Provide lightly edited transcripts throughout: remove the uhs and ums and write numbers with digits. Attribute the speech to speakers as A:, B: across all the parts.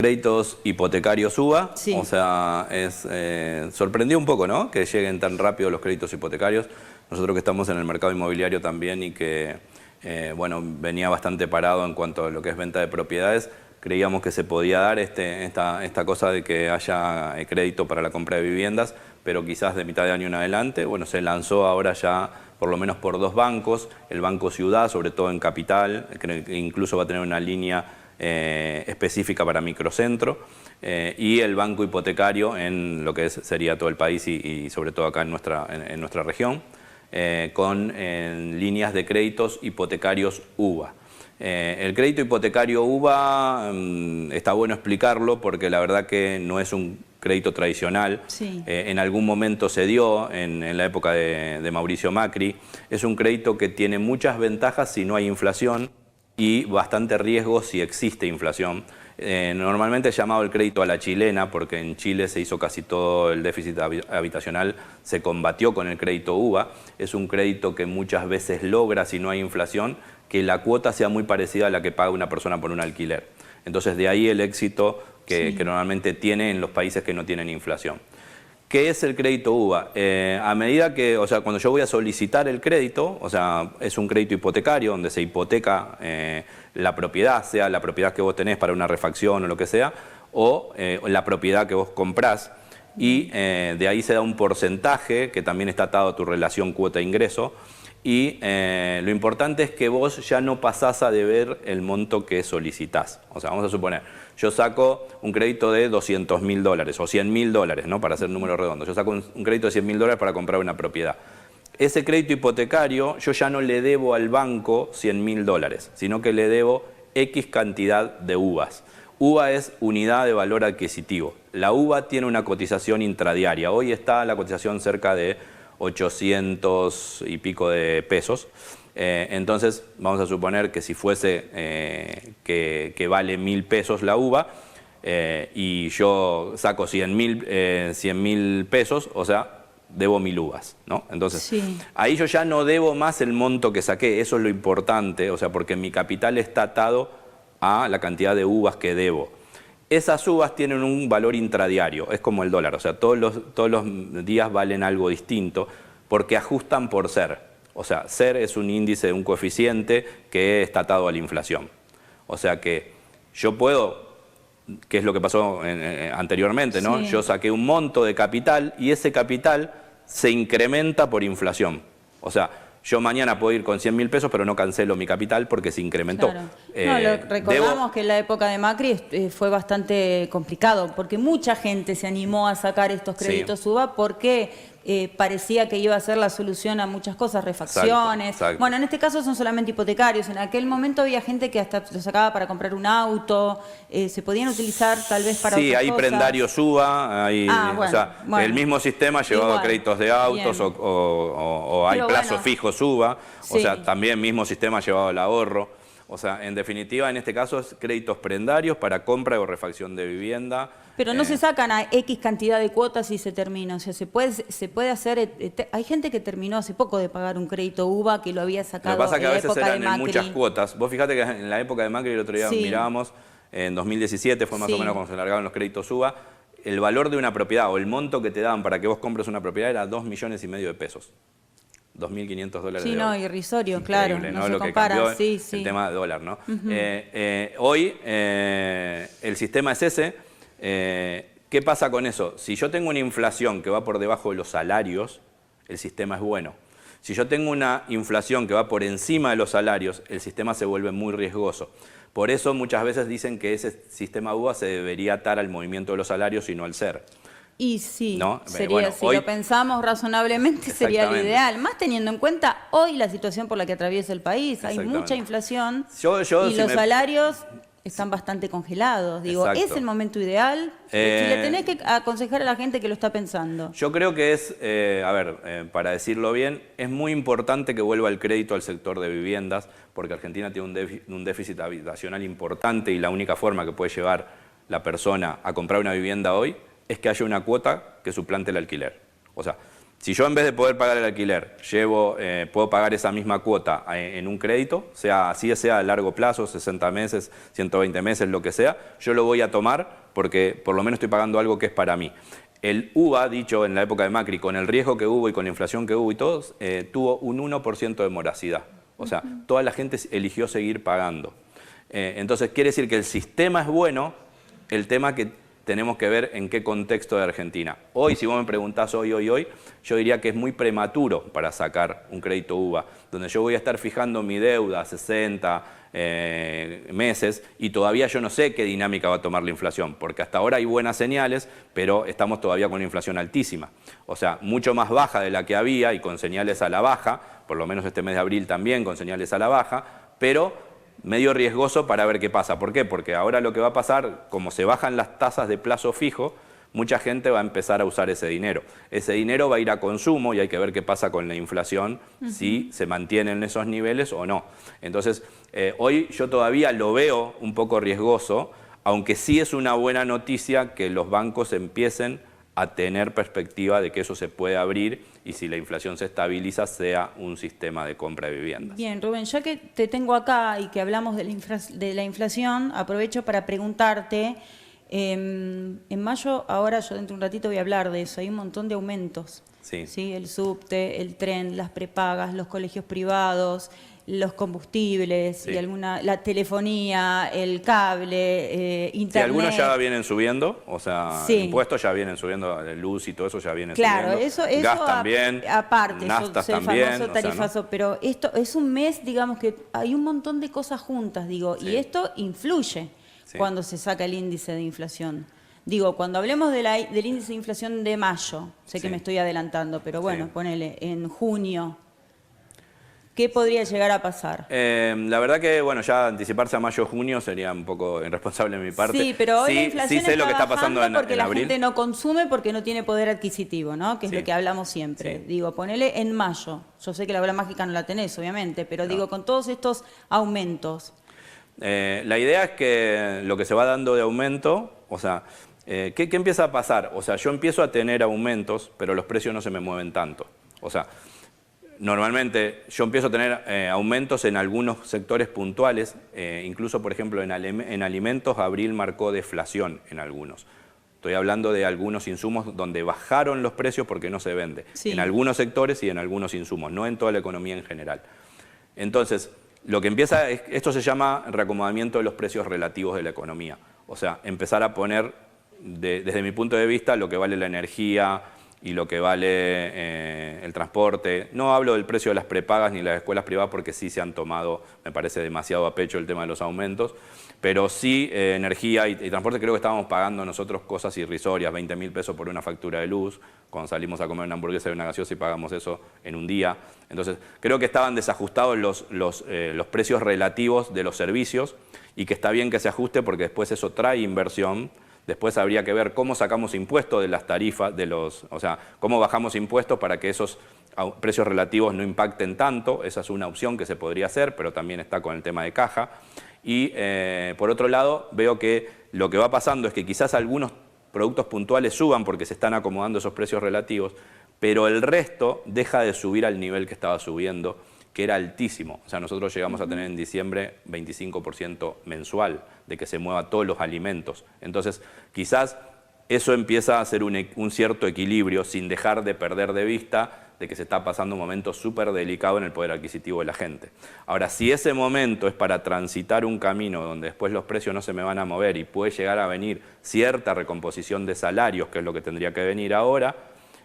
A: créditos hipotecarios UBA,
B: Sí.
A: o sea, sorprendió un poco, ¿no?, que lleguen tan rápido los créditos hipotecarios. Nosotros que estamos en el mercado inmobiliario también y que, bueno, venía bastante parado en cuanto a lo que es venta de propiedades, creíamos que se podía dar esta cosa de que haya crédito para la compra de viviendas, pero quizás de mitad de año en adelante. Bueno, se lanzó ahora ya por lo menos por 2 bancos, el Banco Ciudad, sobre todo en Capital, que incluso va a tener una línea específica para microcentro, y el banco hipotecario en lo que sería todo el país y sobre todo acá en nuestra región, con líneas de créditos hipotecarios UBA. El crédito hipotecario UBA está bueno explicarlo porque la verdad que no es un crédito tradicional.
B: Sí.
A: En algún momento se dio en la época de Mauricio Macri. Es un crédito que tiene muchas ventajas si no hay inflación y bastante riesgo si existe inflación. Normalmente es llamado el crédito a la chilena porque en Chile se hizo casi todo el déficit habitacional, se combatió con el crédito UBA. Es un crédito que muchas veces logra, si no hay inflación, que la cuota sea muy parecida a la que paga una persona por un alquiler. Entonces de ahí el éxito que normalmente tiene en los países que no tienen inflación. ¿Qué es el crédito UBA? A medida que, o sea, cuando yo voy a solicitar el crédito, o sea, es un crédito hipotecario donde se hipoteca la propiedad, sea la propiedad que vos tenés para una refacción o lo que sea, o la propiedad que vos comprás, y de ahí se da un porcentaje que también está atado a tu relación cuota-ingreso, y lo importante es que vos ya no pasás a deber el monto que solicitás. O sea, vamos a suponer, yo saco un crédito de $200.000 o $100.000, ¿no?, para hacer números redondos. Yo saco un crédito de $100.000 para comprar una propiedad. Ese crédito hipotecario yo ya no le debo al banco $100.000, sino que le debo X cantidad de UVAs. UVA es unidad de valor adquisitivo. La UVA tiene una cotización intradiaria. Hoy está la cotización cerca de 800 y pico de pesos. Entonces, vamos a suponer que si fuese que vale 1.000 pesos la UVA y yo saco 100.000 pesos, o sea, debo 1.000 uvas, ¿no? Entonces, ahí yo ya no debo más el monto que saqué, eso es lo importante, o sea, porque mi capital está atado a la cantidad de uvas que debo. Esas uvas tienen un valor intradiario, es como el dólar, o sea, todos los días valen algo distinto porque ajustan por ser. O sea, ser es un índice, un coeficiente que está atado a la inflación. O sea que yo puedo, que es lo que pasó anteriormente, ¿no? Yo saqué un monto de capital y ese capital se incrementa por inflación. O sea, yo mañana puedo ir con 100.000 pesos, pero no cancelo mi capital porque se incrementó.
B: Claro. Recordamos que en la época de Macri fue bastante complicado, porque mucha gente se animó a sacar estos créditos UBA porque parecía que iba a ser la solución a muchas cosas, refacciones.
A: Exacto.
B: Bueno, en este caso son solamente hipotecarios. En aquel momento había gente que hasta lo sacaba para comprar un auto, se podían utilizar tal vez para otras
A: hay
B: cosas.
A: prendarios UBA, o sea, el mismo sistema llevado a créditos de autos o hay plazos fijos UBA, o sea, también mismo sistema llevado al ahorro. O sea, en definitiva, en este caso es créditos prendarios para compra o refacción de vivienda.
B: Pero no se sacan a X cantidad de cuotas y se termina. O sea, se puede hacer... Hay gente que terminó hace poco de pagar un crédito UBA que lo había sacado en la época de Macri.
A: Lo que pasa es que a veces eran en muchas cuotas. Vos fijate que en la época de Macri, el otro día mirábamos, en 2017 fue más o menos cuando se largaron los créditos UBA, el valor de una propiedad o el monto que te daban para que vos compres una propiedad era 2,5 millones de pesos. $2.500
B: Sí,
A: de
B: no, irrisorio, claro, no se
A: lo
B: compara.
A: Que cambió el tema de dólar, ¿no? Hoy el sistema es ese. ¿Qué pasa con eso? Si yo tengo una inflación que va por debajo de los salarios, el sistema es bueno. Si yo tengo una inflación que va por encima de los salarios, el sistema se vuelve muy riesgoso. Por eso muchas veces dicen que ese sistema UBA se debería atar al movimiento de los salarios y no al ser.
B: Y sí,
A: ¿no?
B: Sería, si lo pensamos razonablemente, sería lo ideal. Más teniendo en cuenta hoy la situación por la que atraviesa el país. Hay mucha inflación y los salarios están bastante congelados. Digo, ¿es el momento ideal? Si le tenés que aconsejar a la gente que lo está pensando.
A: Yo creo que es, para decirlo bien, es muy importante que vuelva el crédito al sector de viviendas, porque Argentina tiene un déficit habitacional importante y la única forma que puede llevar la persona a comprar una vivienda hoy es que haya una cuota que suplante el alquiler. O sea, Si yo en vez de poder pagar el alquiler, puedo pagar esa misma cuota en un crédito, así sea a largo plazo, 60 meses, 120 meses, lo que sea, yo lo voy a tomar porque por lo menos estoy pagando algo que es para mí. El UVA, dicho en la época de Macri, con el riesgo que hubo y con la inflación que hubo y todo, tuvo un 1% de morosidad. O sea, toda la gente eligió seguir pagando. Entonces, quiere decir que el sistema es bueno, el tema que tenemos que ver en qué contexto de Argentina. Hoy, si vos me preguntás hoy, yo diría que es muy prematuro para sacar un crédito UVA, donde yo voy a estar fijando mi deuda a 60 meses y todavía yo no sé qué dinámica va a tomar la inflación, porque hasta ahora hay buenas señales, pero estamos todavía con una inflación altísima. O sea, mucho más baja de la que había y con señales a la baja, por lo menos este mes de abril también con señales a la baja, pero medio riesgoso para ver qué pasa. ¿Por qué? Porque ahora lo que va a pasar, como se bajan las tasas de plazo fijo, mucha gente va a empezar a usar ese dinero. Ese dinero va a ir a consumo y hay que ver qué pasa con la inflación, si se mantienen esos niveles o no. Entonces, hoy yo todavía lo veo un poco riesgoso, aunque sí es una buena noticia que los bancos empiecen a tener perspectiva de que eso se puede abrir y si la inflación se estabiliza sea un sistema de compra de viviendas.
B: Bien, Rubén, ya que te tengo acá y que hablamos de la inflación, aprovecho para preguntarte, en mayo, ahora yo dentro de un ratito voy a hablar de eso, hay un montón de aumentos, ¿sí? El subte, el tren, las prepagas, los colegios privados, los combustibles, y la telefonía, el cable, internet.
A: Sí, algunos ya vienen subiendo, o sea, impuestos ya vienen subiendo, luz y todo eso ya viene subiendo.
B: Claro, eso
A: gas también,
B: aparte,
A: naftas también.
B: El famoso tarifazo, o sea, ¿no? Pero esto es un mes, digamos que hay un montón de cosas juntas, digo, y esto influye cuando se saca el índice de inflación. Digo, cuando hablemos del índice de inflación de mayo, sé que me estoy adelantando, pero bueno, ponele, en junio, ¿qué podría llegar a pasar?
A: La verdad que, bueno, ya anticiparse a mayo o junio sería un poco irresponsable de mi parte.
B: Sí, pero hoy la inflación
A: sé lo que está pasando en
B: porque
A: abril.
B: La gente no consume porque no tiene poder adquisitivo, ¿no? Que es lo que hablamos siempre. Digo, ponele en mayo. Yo sé que la bola mágica no la tenés, obviamente, pero digo, con todos estos aumentos.
A: La idea es que lo que se va dando de aumento, o sea, ¿qué empieza a pasar? O sea, yo empiezo a tener aumentos, pero los precios no se me mueven tanto. O sea, normalmente yo empiezo a tener aumentos en algunos sectores puntuales, incluso por ejemplo en alimentos abril marcó deflación en algunos. Estoy hablando de algunos insumos donde bajaron los precios porque no se vende. En algunos sectores y en algunos insumos, no en toda la economía en general. Entonces, lo que empieza, esto se llama reacomodamiento de los precios relativos de la economía. O sea, empezar a poner, desde mi punto de vista, lo que vale la energía y lo que vale el transporte. No hablo del precio de las prepagas ni de las escuelas privadas porque sí se han tomado, me parece, demasiado a pecho el tema de los aumentos, pero sí energía y transporte. Creo que estábamos pagando nosotros cosas irrisorias, 20.000 pesos por una factura de luz, cuando salimos a comer una hamburguesa y una gaseosa y pagamos eso en un día. Entonces, creo que estaban desajustados los precios relativos de los servicios y que está bien que se ajuste porque después eso trae inversión. Después habría que ver cómo sacamos impuestos de las tarifas, o sea, cómo bajamos impuestos para que esos precios relativos no impacten tanto. Esa es una opción que se podría hacer, pero también está con el tema de caja. Y por otro lado, veo que lo que va pasando es que quizás algunos productos puntuales suban porque se están acomodando esos precios relativos, pero el resto deja de subir al nivel que estaba subiendo, que era altísimo. O sea, nosotros llegamos a tener en diciembre 25% mensual de que se mueva todos los alimentos. Entonces, quizás eso empieza a hacer un cierto equilibrio sin dejar de perder de vista de que se está pasando un momento súper delicado en el poder adquisitivo de la gente. Ahora, si ese momento es para transitar un camino donde después los precios no se me van a mover y puede llegar a venir cierta recomposición de salarios, que es lo que tendría que venir ahora,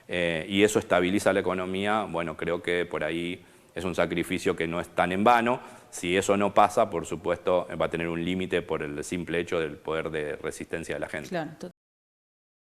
A: y eso estabiliza la economía, bueno, creo que por ahí es un sacrificio que no es tan en vano. Si eso no pasa, por supuesto, va a tener un límite por el simple hecho del poder de resistencia de la gente.
B: Claro,